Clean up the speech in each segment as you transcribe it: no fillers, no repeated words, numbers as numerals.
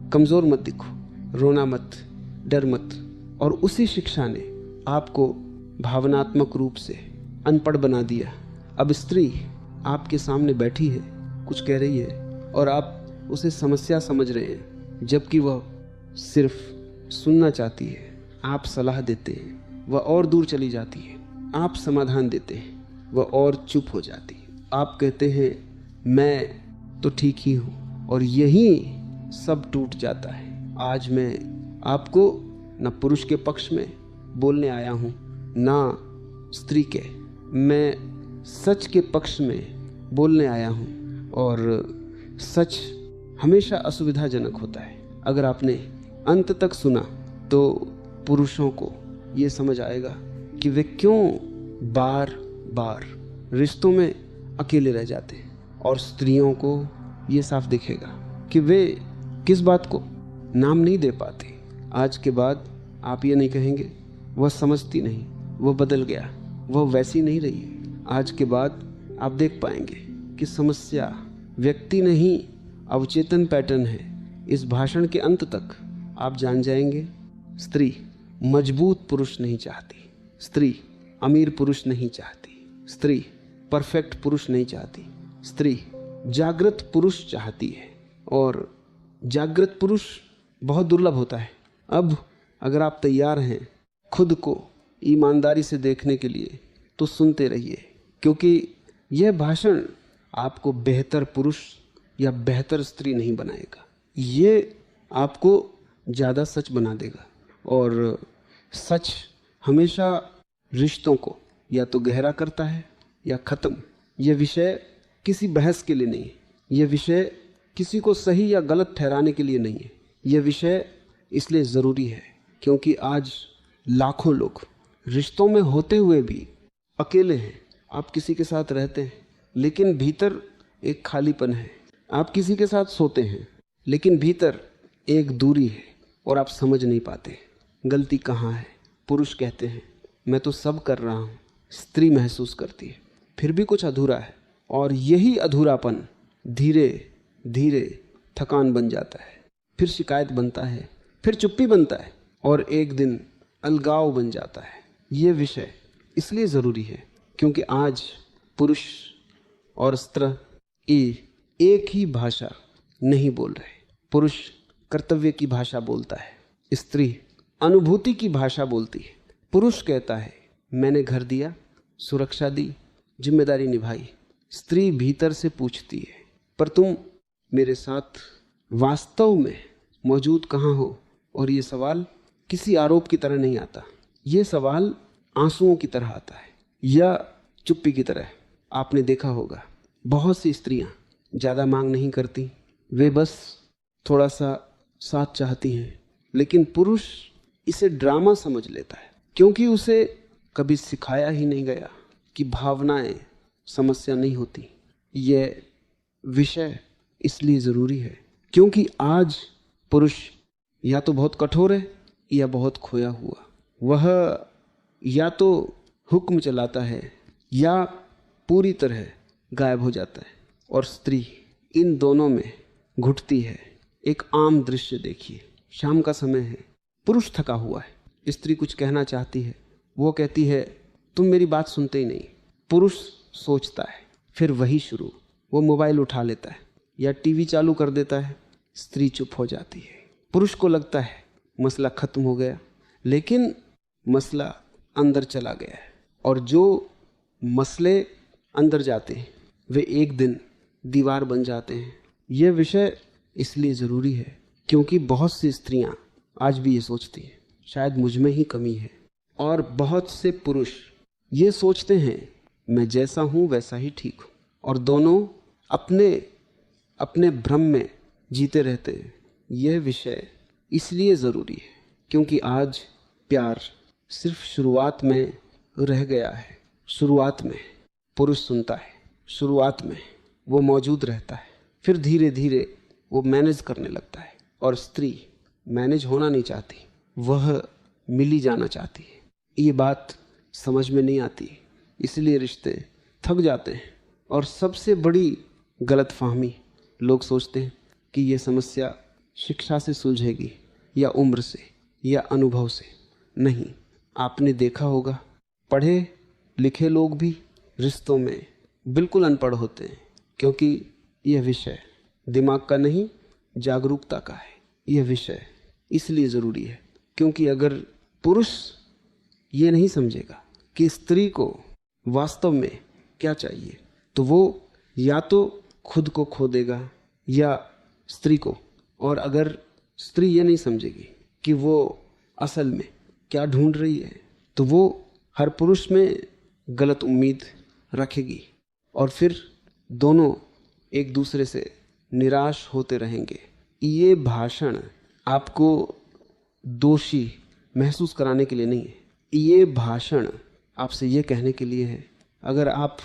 कमज़ोर मत दिखो, रोना मत, डर मत। और उसी शिक्षा ने आपको भावनात्मक रूप से अनपढ़ बना दिया। अब स्त्री आपके सामने बैठी है, कुछ कह रही है और आप उसे समस्या समझ रहे हैं, जबकि वह सिर्फ सुनना चाहती है। आप सलाह देते हैं, वह और दूर चली जाती है। आप समाधान देते हैं, वह और चुप हो जाती है। आप कहते हैं मैं तो ठीक ही हूँ, और यही सब टूट जाता है। आज मैं आपको न पुरुष के पक्ष में बोलने आया हूँ, ना स्त्री के, मैं सच के पक्ष में बोलने आया हूँ। और सच हमेशा असुविधाजनक होता है। अगर आपने अंत तक सुना तो पुरुषों को ये समझ आएगा कि वे क्यों बार बार रिश्तों में अकेले रह जाते हैं, और स्त्रियों को ये साफ दिखेगा कि वे किस बात को नाम नहीं दे पाते। आज के बाद आप ये नहीं कहेंगे वह समझती नहीं, वह बदल गया, वह वैसी नहीं रही। आज के बाद आप देख पाएंगे कि समस्या व्यक्ति नहीं, अवचेतन पैटर्न है। इस भाषण के अंत तक आप जान जाएंगे स्त्री मजबूत पुरुष नहीं चाहती, स्त्री अमीर पुरुष नहीं चाहती, स्त्री परफेक्ट पुरुष नहीं चाहती, स्त्री जागृत पुरुष चाहती है। और जागृत पुरुष बहुत दुर्लभ होता है। अब अगर आप तैयार हैं खुद को ईमानदारी से देखने के लिए तो सुनते रहिए, क्योंकि यह भाषण आपको बेहतर पुरुष या बेहतर स्त्री नहीं बनाएगा, ये आपको ज़्यादा सच बना देगा। और सच हमेशा रिश्तों को या तो गहरा करता है या ख़त्म। यह विषय किसी बहस के लिए नहीं है, यह विषय किसी को सही या गलत ठहराने के लिए नहीं है। यह विषय इसलिए ज़रूरी है क्योंकि आज लाखों लोग रिश्तों में होते हुए भी अकेले हैं। आप किसी के साथ रहते हैं लेकिन भीतर एक खालीपन है। आप किसी के साथ सोते हैं लेकिन भीतर एक दूरी है और आप समझ नहीं पाते गलती कहाँ है। पुरुष कहते हैं मैं तो सब कर रहा हूँ, स्त्री महसूस करती है फिर भी कुछ अधूरा है, और यही अधूरापन धीरे धीरे थकान बन जाता है, फिर शिकायत बनता है, फिर चुप्पी बनता है, और एक दिन अलगाव बन जाता है। ये विषय इसलिए ज़रूरी है क्योंकि आज पुरुष और स्त्री एक ही भाषा नहीं बोल रहे। पुरुष कर्तव्य की भाषा बोलता है, स्त्री अनुभूति की भाषा बोलती है। पुरुष कहता है मैंने घर दिया, सुरक्षा दी, जिम्मेदारी निभाई। स्त्री भीतर से पूछती है पर तुम मेरे साथ वास्तव में मौजूद कहाँ हो। और ये सवाल किसी आरोप की तरह नहीं आता, ये सवाल आंसुओं की तरह आता है या चुप्पी की तरह। आपने देखा होगा बहुत सी स्त्रियां ज़्यादा मांग नहीं करती, वे बस थोड़ा सा साथ चाहती हैं, लेकिन पुरुष इसे ड्रामा समझ लेता है क्योंकि उसे कभी सिखाया ही नहीं गया कि भावनाएं समस्या नहीं होती। यह विषय इसलिए ज़रूरी है क्योंकि आज पुरुष या तो बहुत कठोर है या बहुत खोया हुआ। वह या तो हुक्म चलाता है या पूरी तरह गायब हो जाता है, और स्त्री इन दोनों में घुटती है। एक आम दृश्य देखिए, शाम का समय है, पुरुष थका हुआ है, स्त्री कुछ कहना चाहती है, वो कहती है तुम मेरी बात सुनते ही नहीं। पुरुष सोचता है, फिर वही शुरू, वो मोबाइल उठा लेता है या टीवी चालू कर देता है, स्त्री चुप हो जाती है। पुरुष को लगता है मसला खत्म हो गया, लेकिन मसला अंदर चला गया है, और जो मसले अंदर जाते हैं वे एक दिन दीवार बन जाते हैं। यह विषय इसलिए ज़रूरी है क्योंकि बहुत सी स्त्रियां आज भी ये सोचती हैं शायद मुझ में ही कमी है, और बहुत से पुरुष ये सोचते हैं मैं जैसा हूँ वैसा ही ठीक हूँ, और दोनों अपने अपने भ्रम में जीते रहते हैं। यह विषय इसलिए ज़रूरी है क्योंकि आज प्यार सिर्फ शुरुआत में रह गया है। शुरुआत में पुरुष सुनता है, शुरुआत में वो मौजूद रहता है, फिर धीरे धीरे वो मैनेज करने लगता है, और स्त्री मैनेज होना नहीं चाहती, वह मिली जाना चाहती है। ये बात समझ में नहीं आती, इसलिए रिश्ते थक जाते हैं। और सबसे बड़ी गलतफहमी, लोग सोचते हैं कि ये समस्या शिक्षा से सुलझेगी या उम्र से या अनुभव से। नहीं, आपने देखा होगा पढ़े लिखे लोग भी रिश्तों में बिल्कुल अनपढ़ होते हैं, क्योंकि यह विषय दिमाग का नहीं, जागरूकता का है। यह विषय इसलिए ज़रूरी है क्योंकि अगर पुरुष ये नहीं समझेगा कि स्त्री को वास्तव में क्या चाहिए, तो वो या तो खुद को खो देगा या स्त्री को। और अगर स्त्री ये नहीं समझेगी कि वो असल में क्या ढूंढ रही है, तो वो हर पुरुष में गलत उम्मीद रखेगी और फिर दोनों एक दूसरे से निराश होते रहेंगे। ये भाषण आपको दोषी महसूस कराने के लिए नहीं है। ये भाषण आपसे ये कहने के लिए है, अगर आप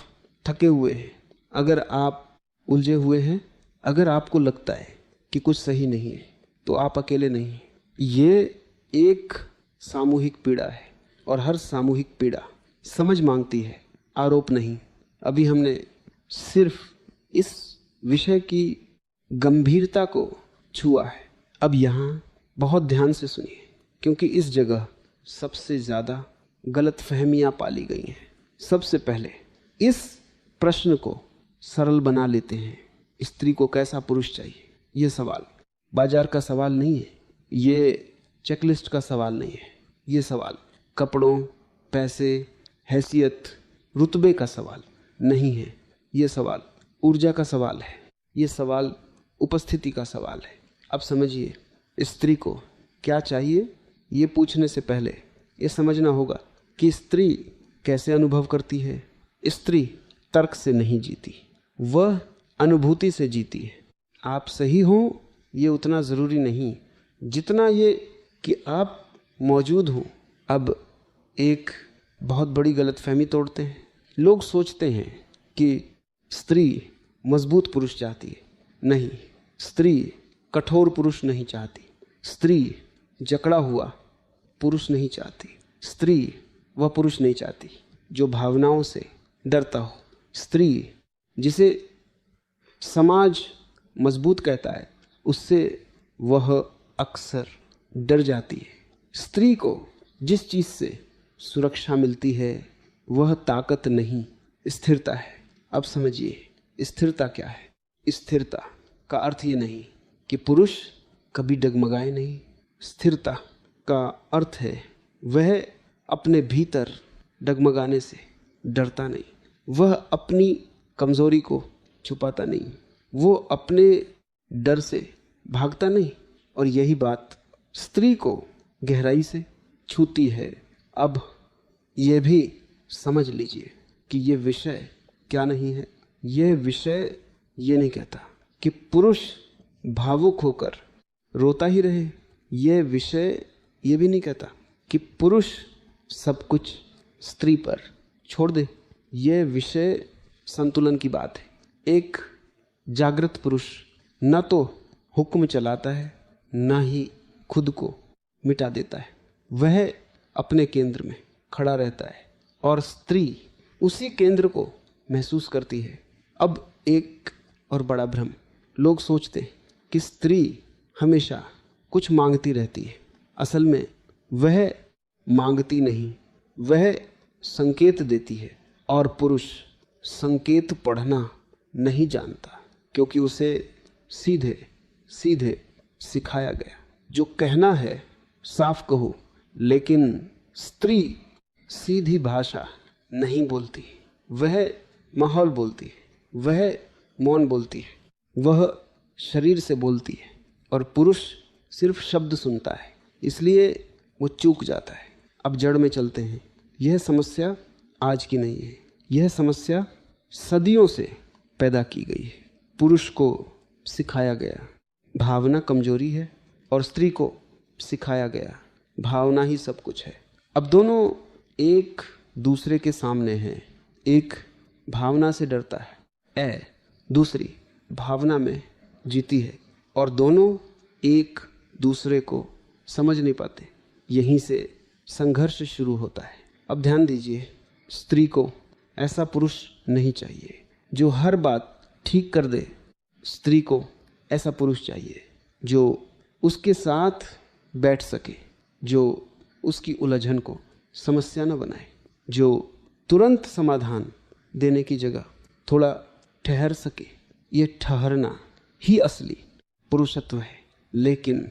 थके हुए हैं, अगर आप उलझे हुए हैं, अगर आपको लगता है कि कुछ सही नहीं है, तो आप अकेले नहीं हैं। ये एक सामूहिक पीड़ा है और हर सामूहिक पीड़ा समझ मांगती है, आरोप नहीं। अभी हमने सिर्फ इस विषय की गंभीरता को छुआ है। अब यहाँ बहुत ध्यान से सुनिए, क्योंकि इस जगह सबसे ज़्यादा गलतफहमियां पाली गई हैं। सबसे पहले इस प्रश्न को सरल बना लेते हैं, स्त्री को कैसा पुरुष चाहिए। ये सवाल बाजार का सवाल नहीं है, ये चेकलिस्ट का सवाल नहीं है। ये सवाल कपड़ों, पैसे, हैसियत, रुतबे का सवाल नहीं है। ये सवाल ऊर्जा का सवाल है। ये सवाल उपस्थिति का सवाल है। अब समझिए, स्त्री को क्या चाहिए, ये पूछने से पहले ये समझना होगा कि स्त्री कैसे अनुभव करती है। स्त्री तर्क से नहीं जीती, वह अनुभूति से जीती है। आप सही हो ये उतना ज़रूरी नहीं जितना ये कि आप मौजूद हो। अब एक बहुत बड़ी गलतफहमी तोड़ते हैं। लोग सोचते हैं कि स्त्री मजबूत पुरुष चाहती है। नहीं, स्त्री कठोर पुरुष नहीं चाहती। स्त्री जकड़ा हुआ पुरुष नहीं चाहती। स्त्री वह पुरुष नहीं चाहती जो भावनाओं से डरता हो। स्त्री जिसे समाज मजबूत कहता है, उससे वह अक्सर डर जाती है। स्त्री को जिस चीज़ से सुरक्षा मिलती है वह ताकत नहीं, स्थिरता है। अब समझिए, स्थिरता क्या है। स्थिरता का अर्थ ये नहीं कि पुरुष कभी डगमगाए नहीं। स्थिरता का अर्थ है वह अपने भीतर डगमगाने से डरता नहीं, वह अपनी कमजोरी को छुपाता नहीं, वो अपने डर से भागता नहीं। और यही बात स्त्री को गहराई से छूती है। अब यह भी समझ लीजिए कि यह विषय क्या नहीं है। यह विषय ये नहीं कहता कि पुरुष भावुक होकर रोता ही रहे। यह विषय ये भी नहीं कहता कि पुरुष सब कुछ स्त्री पर छोड़ दे। यह विषय संतुलन की बात है। एक जागृत पुरुष न तो हुक्म चलाता है, न ही खुद को मिटा देता है। वह अपने केंद्र में खड़ा रहता है और स्त्री उसी केंद्र को महसूस करती है। अब एक और बड़ा भ्रम, लोग सोचते हैं कि स्त्री हमेशा कुछ मांगती रहती है। असल में वह मांगती नहीं, वह संकेत देती है। और पुरुष संकेत पढ़ना नहीं जानता, क्योंकि उसे सीधे सीधे सिखाया गया जो कहना है साफ कहो। लेकिन स्त्री सीधी भाषा नहीं बोलती, वह माहौल बोलती है, वह मौन बोलती है, वह शरीर से बोलती है। और पुरुष सिर्फ शब्द सुनता है, इसलिए वो चूक जाता है। अब जड़ में चलते हैं। यह समस्या आज की नहीं है, यह समस्या सदियों से पैदा की गई है। पुरुष को सिखाया गया भावना कमजोरी है और स्त्री को सिखाया गया भावना ही सब कुछ है। अब दोनों एक दूसरे के सामने हैं। एक भावना से डरता है, दूसरी भावना में जीती है, और दोनों एक दूसरे को समझ नहीं पाते। यहीं से संघर्ष शुरू होता है। अब ध्यान दीजिए, स्त्री को ऐसा पुरुष नहीं चाहिए जो हर बात ठीक कर दे। स्त्री को ऐसा पुरुष चाहिए जो उसके साथ बैठ सके, जो उसकी उलझन को समस्या न बनाए, जो तुरंत समाधान देने की जगह थोड़ा ठहर सके। ये ठहरना ही असली पुरुषत्व है। लेकिन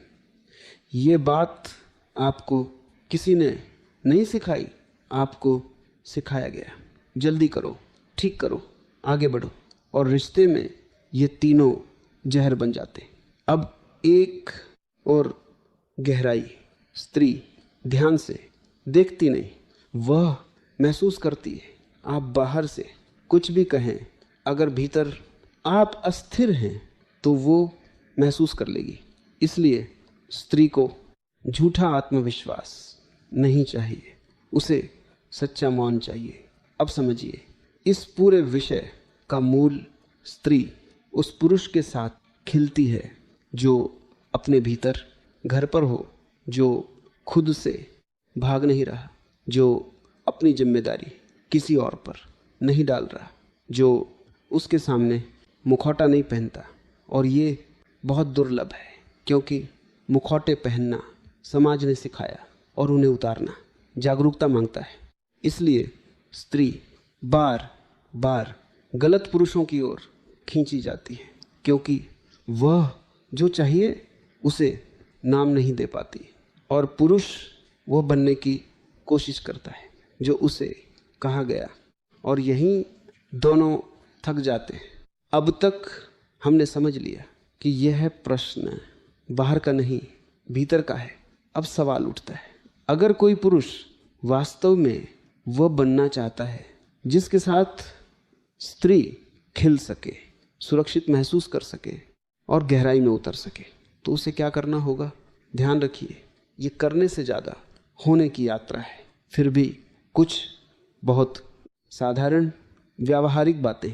ये बात आपको किसी ने नहीं सिखाई, आपको सिखाया गया। जल्दी करो, ठीक करो, आगे बढ़ो, और रिश्ते में ये तीनों जहर बन जाते। अब एक और गहराई, स्त्री ध्यान से देखती नहीं, वह महसूस करती है। आप बाहर से कुछ भी कहें, अगर भीतर आप अस्थिर हैं तो वो महसूस कर लेगी। इसलिए स्त्री को झूठा आत्मविश्वास नहीं चाहिए, उसे सच्चा मौन चाहिए। अब समझिए, इस पूरे विषय का मूल स्त्री उस पुरुष के साथ खिलती है जो अपने भीतर घर पर हो, जो खुद से भाग नहीं रहा, जो अपनी जिम्मेदारी किसी और पर नहीं डाल रहा, जो उसके सामने मुखौटा नहीं पहनता। और ये बहुत दुर्लभ है, क्योंकि मुखौटे पहनना समाज ने सिखाया और उन्हें उतारना जागरूकता मांगता है। इसलिए स्त्री बार बार गलत पुरुषों की ओर खींची जाती है, क्योंकि वह जो चाहिए उसे नाम नहीं दे पाती, और पुरुष वो बनने की कोशिश करता है जो उसे कहा गया, और यहीं दोनों थक जाते हैं। अब तक हमने समझ लिया कि यह प्रश्न बाहर का नहीं, भीतर का है। अब सवाल उठता है, अगर कोई पुरुष वास्तव में वह बनना चाहता है जिसके साथ स्त्री खिल सके, सुरक्षित महसूस कर सके और गहराई में उतर सके, तो उसे क्या करना होगा? ध्यान रखिए, ये करने से ज़्यादा होने की यात्रा है। फिर भी कुछ बहुत साधारण व्यावहारिक बातें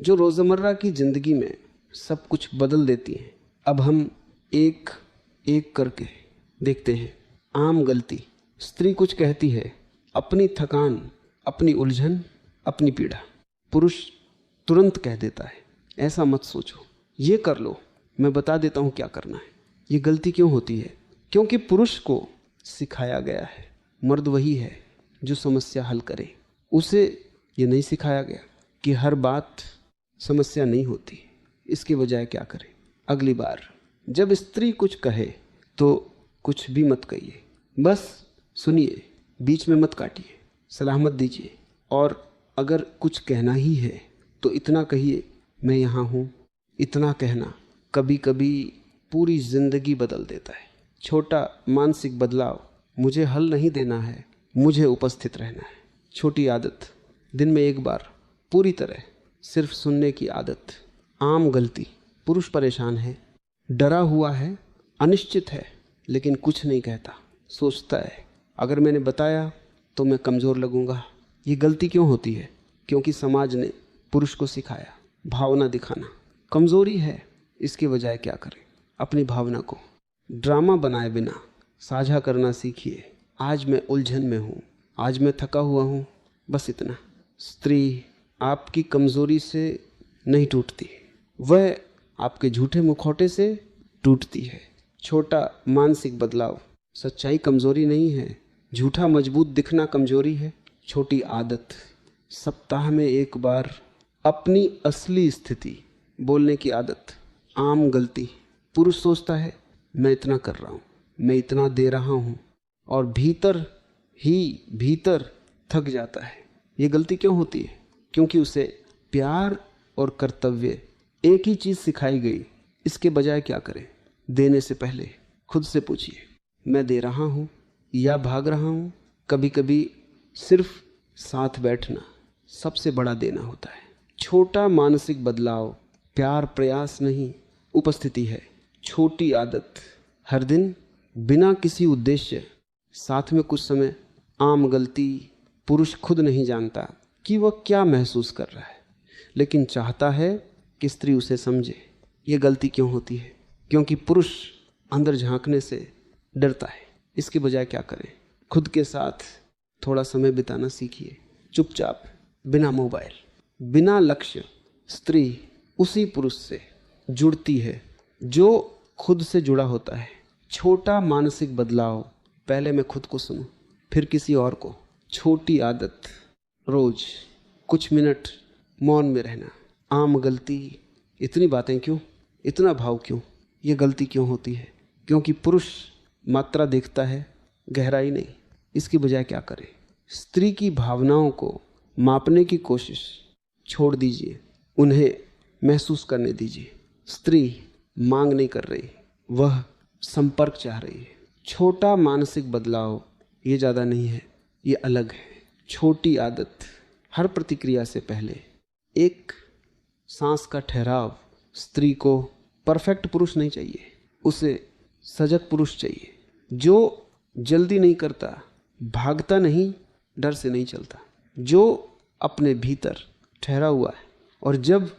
जो रोज़मर्रा की ज़िंदगी में सब कुछ बदल देती हैं, अब हम एक एक करके देखते हैं। आम गलती, स्त्री कुछ कहती है, अपनी थकान, अपनी उलझन, अपनी पीड़ा, पुरुष तुरंत कह देता है, ऐसा मत सोचो, ये कर लो, मैं बता देता हूँ क्या करना है। ये गलती क्यों होती है? क्योंकि पुरुष को सिखाया गया है, मर्द वही है जो समस्या हल करे। उसे ये नहीं सिखाया गया कि हर बात समस्या नहीं होती। इसके बजाय क्या करे? अगली बार जब स्त्री कुछ कहे तो कुछ भी मत कहिए, बस सुनिए, बीच में मत काटिए, सलाह मत दीजिए। और अगर कुछ कहना ही है तो इतना कहिए, मैं यहाँ हूँ। इतना कहना कभी कभी पूरी जिंदगी बदल देता है। छोटा मानसिक बदलाव, मुझे हल नहीं देना है, मुझे उपस्थित रहना है। छोटी आदत, दिन में एक बार पूरी तरह सिर्फ सुनने की आदत। आम गलती, पुरुष परेशान है, डरा हुआ है, अनिश्चित है, लेकिन कुछ नहीं कहता, सोचता है अगर मैंने बताया तो मैं कमज़ोर लगूंगा। ये गलती क्यों होती है? क्योंकि समाज ने पुरुष को सिखाया भावना दिखाना कमज़ोरी है। इसके बजाय क्या करें? अपनी भावना को ड्रामा बनाए बिना साझा करना सीखिए। आज मैं उलझन में हूँ, आज मैं थका हुआ हूँ, बस इतना। स्त्री आपकी कमज़ोरी से नहीं टूटती, वह आपके झूठे मुखौटे से टूटती है। छोटा मानसिक बदलाव, सच्चाई कमज़ोरी नहीं है, झूठा मजबूत दिखना कमज़ोरी है। छोटी आदत, सप्ताह में एक बार अपनी असली स्थिति बोलने की आदत। आम गलती, पुरुष सोचता है मैं इतना कर रहा हूँ, मैं इतना दे रहा हूँ, और भीतर ही भीतर थक जाता है। ये गलती क्यों होती है? क्योंकि उसे प्यार और कर्तव्य एक ही चीज़ सिखाई गई। इसके बजाय क्या करें? देने से पहले खुद से पूछिए, मैं दे रहा हूँ या भाग रहा हूँ? कभी कभी सिर्फ साथ बैठना सबसे बड़ा देना होता है। छोटा मानसिक बदलाव, प्यार प्रयास नहीं, उपस्थिति है। छोटी आदत, हर दिन बिना किसी उद्देश्य साथ में कुछ समय। आम गलती, पुरुष खुद नहीं जानता कि वह क्या महसूस कर रहा है, लेकिन चाहता है कि स्त्री उसे समझे। ये गलती क्यों होती है? क्योंकि पुरुष अंदर झांकने से डरता है। इसके बजाय क्या करें? खुद के साथ थोड़ा समय बिताना सीखिए, चुपचाप, बिना मोबाइल, बिना लक्ष्य। स्त्री उसी पुरुष से जुड़ती है जो खुद से जुड़ा होता है, छोटा मानसिक बदलाव, पहले मैं खुद को सुनूं, फिर किसी और को। छोटी आदत, रोज कुछ मिनट मौन में रहना। आम गलती, इतनी बातें क्यों, इतना भाव क्यों, ये गलती क्यों होती है? क्योंकि पुरुष मात्रा देखता है, गहराई नहीं। इसकी बजाय क्या करें? स्त्री की भावनाओं को मापने की कोशिश छोड़ दीजिए, उन्हें महसूस करने दीजिए। स्त्री मांग नहीं कर रही, वह संपर्क चाह रही है। छोटा मानसिक बदलाव, ये ज़्यादा नहीं है, ये अलग है। छोटी आदत, हर प्रतिक्रिया से पहले एक सांस का ठहराव। स्त्री को परफेक्ट पुरुष नहीं चाहिए, उसे सजग पुरुष चाहिए, जो जल्दी नहीं करता, भागता नहीं, डर से नहीं चलता, जो अपने भीतर ठहरा हुआ है। और जब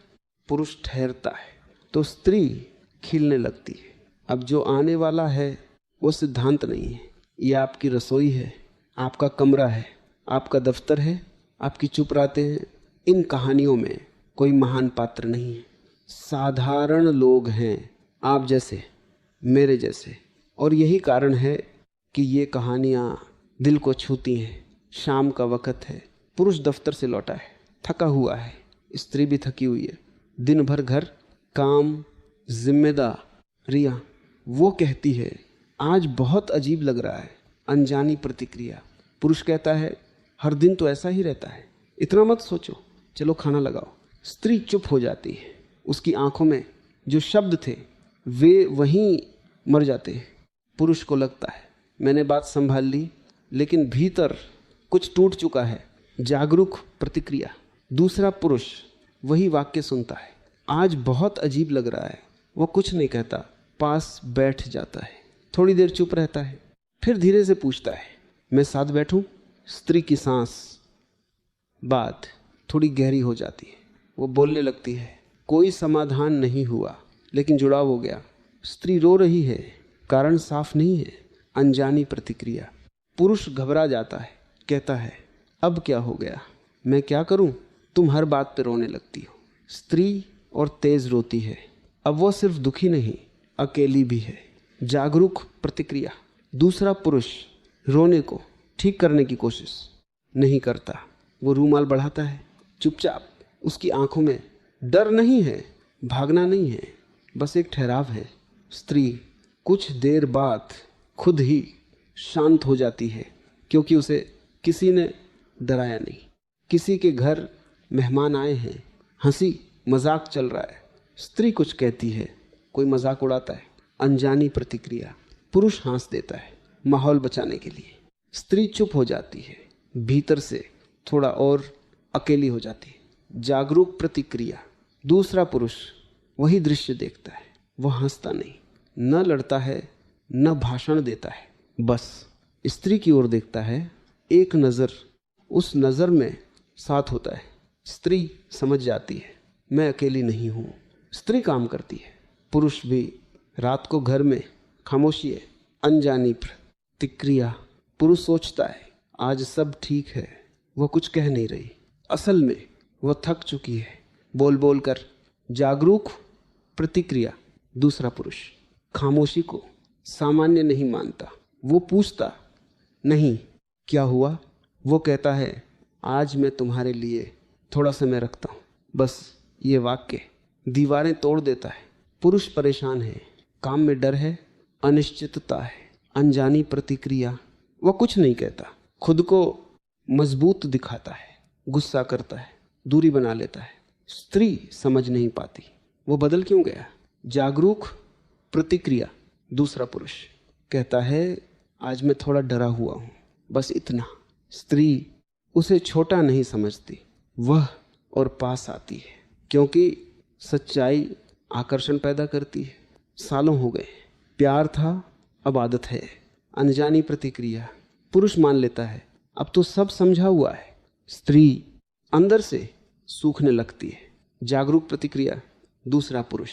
पुरुष ठहरता है तो स्त्री खिलने लगती है। अब जो आने वाला है वो सिद्धांत नहीं है, ये आपकी रसोई है, आपका कमरा है, आपका दफ्तर है, आपकी चुप रातें हैं। इन कहानियों में कोई महान पात्र नहीं है, साधारण लोग हैं, आप जैसे, मेरे जैसे। और यही कारण है कि ये कहानियाँ दिल को छूती हैं। शाम का वक़्त है, पुरुष दफ्तर से लौटा है, थका हुआ है, स्त्री भी थकी हुई है, दिन भर घर, काम, जिम्मेदारियाँ। वो कहती है आज बहुत अजीब लग रहा है। अनजानी प्रतिक्रिया। पुरुष कहता है हर दिन तो ऐसा ही रहता है, इतना मत सोचो, चलो खाना लगाओ। स्त्री चुप हो जाती है, उसकी आंखों में जो शब्द थे वे वहीं मर जाते हैं। पुरुष को लगता है मैंने बात संभाल ली, लेकिन भीतर कुछ टूट चुका है। जागरूक प्रतिक्रिया। दूसरा पुरुष वही वाक्य सुनता है, आज बहुत अजीब लग रहा है। वो कुछ नहीं कहता, पास बैठ जाता है, थोड़ी देर चुप रहता है, फिर धीरे से पूछता है मैं साथ बैठूं? स्त्री की सांस, बात थोड़ी गहरी हो जाती है, वो बोलने लगती है। कोई समाधान नहीं हुआ, लेकिन जुड़ाव हो गया। स्त्री रो रही है, कारण साफ नहीं है, अनजानी प्रतिक्रिया। पुरुष घबरा जाता है, कहता है अब क्या हो गया, मैं क्या करूं? तुम हर बात पे रोने लगती हो। स्त्री और तेज रोती है। अब वो सिर्फ दुखी नहीं, अकेली भी है। जागरूक प्रतिक्रिया। दूसरा पुरुष रोने को ठीक करने की कोशिश नहीं करता, वो रूमाल बढ़ाता है चुपचाप। उसकी आंखों में डर नहीं है, भागना नहीं है, बस एक ठहराव है। स्त्री कुछ देर बाद खुद ही शांत हो जाती है, क्योंकि उसे किसी ने डराया नहीं। किसी के घर मेहमान आए हैं, हंसी मजाक चल रहा है, स्त्री कुछ कहती है, कोई मजाक उड़ाता है। अनजानी प्रतिक्रिया। पुरुष हंस देता है माहौल बचाने के लिए, स्त्री चुप हो जाती है, भीतर से थोड़ा और अकेली हो जाती है। जागरूक प्रतिक्रिया। दूसरा पुरुष वही दृश्य देखता है, वह हंसता नहीं, न लड़ता है, न भाषण देता है, बस स्त्री की ओर देखता है। एक नज़र, उस नज़र में साथ होता है। स्त्री समझ जाती है मैं अकेली नहीं हूँ। स्त्री काम करती है, पुरुष भी। रात को घर में खामोशी है। अनजानी प्रतिक्रिया। पुरुष सोचता है आज सब ठीक है, वह कुछ कह नहीं रही, असल में वह थक चुकी है बोल बोल कर। जागरूक प्रतिक्रिया। दूसरा पुरुष खामोशी को सामान्य नहीं मानता, वो पूछता नहीं क्या हुआ, वो कहता है आज मैं तुम्हारे लिए थोड़ा समय रखता हूँ। बस ये वाक्य दीवारें तोड़ देता है। पुरुष परेशान है, काम में डर है, अनिश्चितता है। अनजानी प्रतिक्रिया। वह कुछ नहीं कहता, खुद को मजबूत दिखाता है, गुस्सा करता है, दूरी बना लेता है। स्त्री समझ नहीं पाती वो बदल क्यों गया। जागरूक प्रतिक्रिया। दूसरा पुरुष कहता है आज मैं थोड़ा डरा हुआ हूँ, बस इतना। स्त्री उसे छोटा नहीं समझती, वह और पास आती है, क्योंकि सच्चाई आकर्षण पैदा करती है। सालों हो गए, प्यार था, अब आदत है। अनजानी प्रतिक्रिया। पुरुष मान लेता है अब तो सब समझा हुआ है। स्त्री अंदर से सूखने लगती है। जागरूक प्रतिक्रिया। दूसरा पुरुष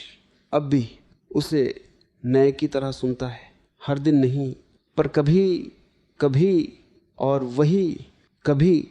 अब भी उसे नए की तरह सुनता है, हर दिन नहीं, पर कभी कभी, और वही कभी